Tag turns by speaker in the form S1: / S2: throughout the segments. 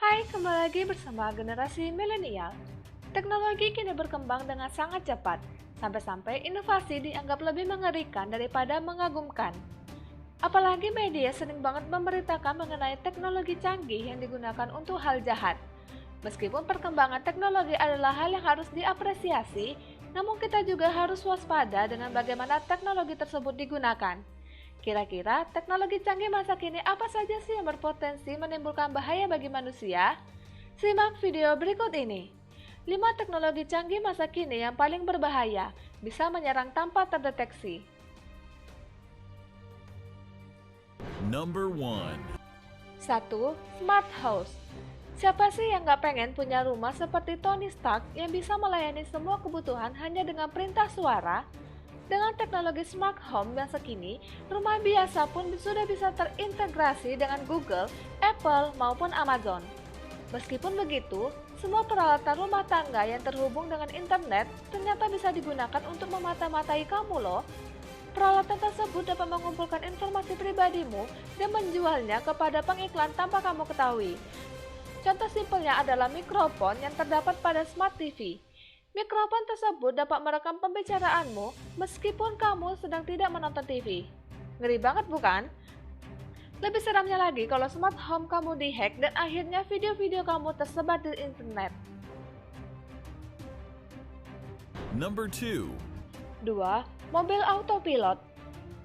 S1: Hai, kembali lagi bersama generasi milenial. Teknologi kini berkembang dengan sangat cepat, sampai-sampai inovasi dianggap lebih mengerikan daripada mengagumkan. Apalagi media sering banget memberitakan mengenai teknologi canggih yang digunakan untuk hal jahat. Meskipun perkembangan teknologi adalah hal yang harus diapresiasi, namun kita juga harus waspada dengan bagaimana teknologi tersebut digunakan. Kira-kira teknologi canggih masa kini apa saja sih yang berpotensi menimbulkan bahaya bagi manusia? Simak video berikut ini. 5 teknologi canggih masa kini yang paling berbahaya, bisa menyerang tanpa terdeteksi.
S2: Number 1.
S1: 1. Smart House. Siapa sih yang nggak pengen punya rumah seperti Tony Stark yang bisa melayani semua kebutuhan hanya dengan perintah suara? Dengan teknologi smart home yang sekini, rumah biasa pun sudah bisa terintegrasi dengan Google, Apple, maupun Amazon. Meskipun begitu, semua peralatan rumah tangga yang terhubung dengan internet ternyata bisa digunakan untuk memata-matai kamu loh. Peralatan tersebut dapat mengumpulkan informasi pribadimu dan menjualnya kepada pengiklan tanpa kamu ketahui. Contoh simpelnya adalah mikrofon yang terdapat pada Smart TV. Mikrofon tersebut dapat merekam pembicaraanmu meskipun kamu sedang tidak menonton TV. Ngeri banget bukan? Lebih seramnya lagi kalau smart home kamu dihack dan akhirnya video-video kamu tersebar di internet.
S2: Number 2.
S1: 2. Mobil autopilot.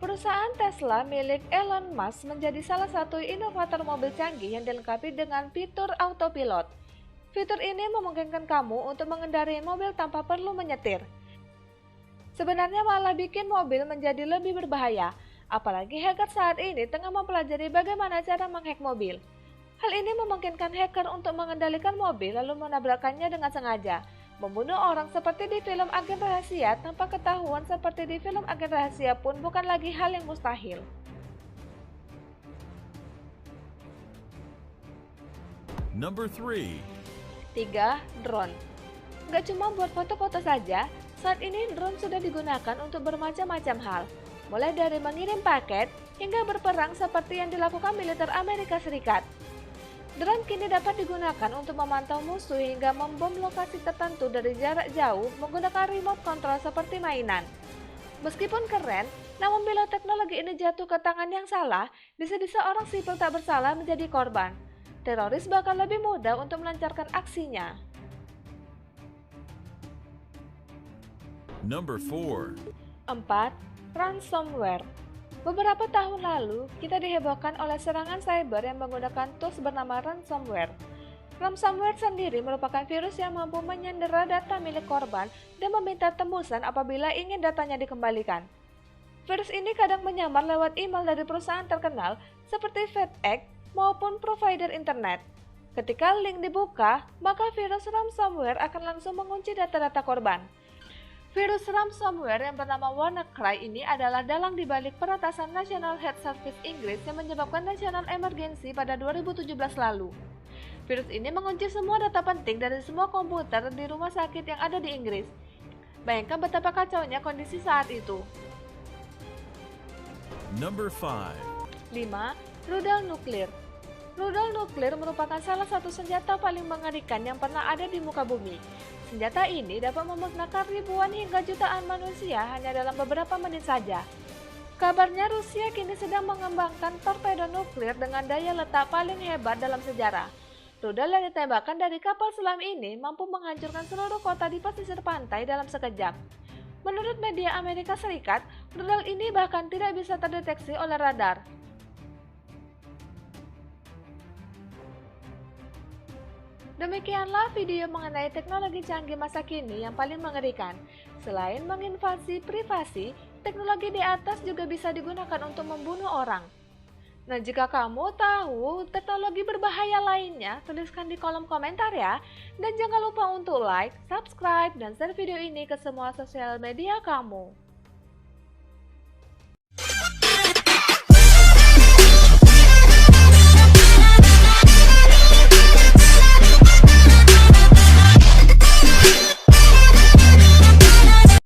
S1: Perusahaan Tesla milik Elon Musk menjadi salah satu inovator mobil canggih yang dilengkapi dengan fitur autopilot. Fitur ini memungkinkan kamu untuk mengendarai mobil tanpa perlu menyetir. Sebenarnya malah bikin mobil menjadi lebih berbahaya, apalagi hacker saat ini tengah mempelajari bagaimana cara menghack mobil. Hal ini memungkinkan hacker untuk mengendalikan mobil lalu menabrakkannya dengan sengaja, membunuh orang seperti di film agen rahasia tanpa ketahuan seperti di film agen rahasia pun bukan lagi hal yang mustahil.
S2: Number 3.
S1: 3. Drone. Gak cuma buat foto-foto saja, saat ini drone sudah digunakan untuk bermacam-macam hal. Mulai dari mengirim paket, hingga berperang seperti yang dilakukan militer Amerika Serikat. Drone kini dapat digunakan untuk memantau musuh hingga membom lokasi tertentu dari jarak jauh menggunakan remote control seperti mainan. Meskipun keren, namun bila teknologi ini jatuh ke tangan yang salah, bisa-bisa orang sipil tak bersalah menjadi korban. Teroris bakal lebih mudah untuk melancarkan aksinya.
S2: Number 4.
S1: 4. Ransomware. Beberapa tahun lalu, kita dihebohkan oleh serangan cyber yang menggunakan tools bernama ransomware. Ransomware sendiri merupakan virus yang mampu menyandera data milik korban dan meminta tembusan apabila ingin datanya dikembalikan. Virus ini kadang menyamar lewat email dari perusahaan terkenal seperti FedEx maupun provider internet. Ketika link dibuka, maka virus ransomware akan langsung mengunci data-data korban. Virus ransomware yang bernama WannaCry ini adalah dalang dibalik peretasan National Health Service Inggris yang menyebabkan national emergency pada 2017 lalu. Virus ini mengunci semua data penting dari semua komputer di rumah sakit yang ada di Inggris. Bayangkan betapa kacaunya kondisi saat itu.
S2: Number 5.
S1: 5. Rudal nuklir. Rudal nuklir merupakan salah satu senjata paling mengerikan yang pernah ada di muka bumi. Senjata ini dapat memusnahkan ribuan hingga jutaan manusia hanya dalam beberapa menit saja. Kabarnya Rusia kini sedang mengembangkan torpedo nuklir dengan daya letak paling hebat dalam sejarah. Rudal yang ditembakkan dari kapal selam ini mampu menghancurkan seluruh kota di pesisir pantai dalam sekejap. Menurut media Amerika Serikat, rudal ini bahkan tidak bisa terdeteksi oleh radar. Demikianlah video mengenai teknologi canggih masa kini yang paling mengerikan. Selain menginvasi privasi, teknologi di atas juga bisa digunakan untuk membunuh orang. Nah, jika kamu tahu teknologi berbahaya lainnya, tuliskan di kolom komentar ya. Dan jangan lupa untuk like, subscribe, dan share video ini ke semua sosial media kamu.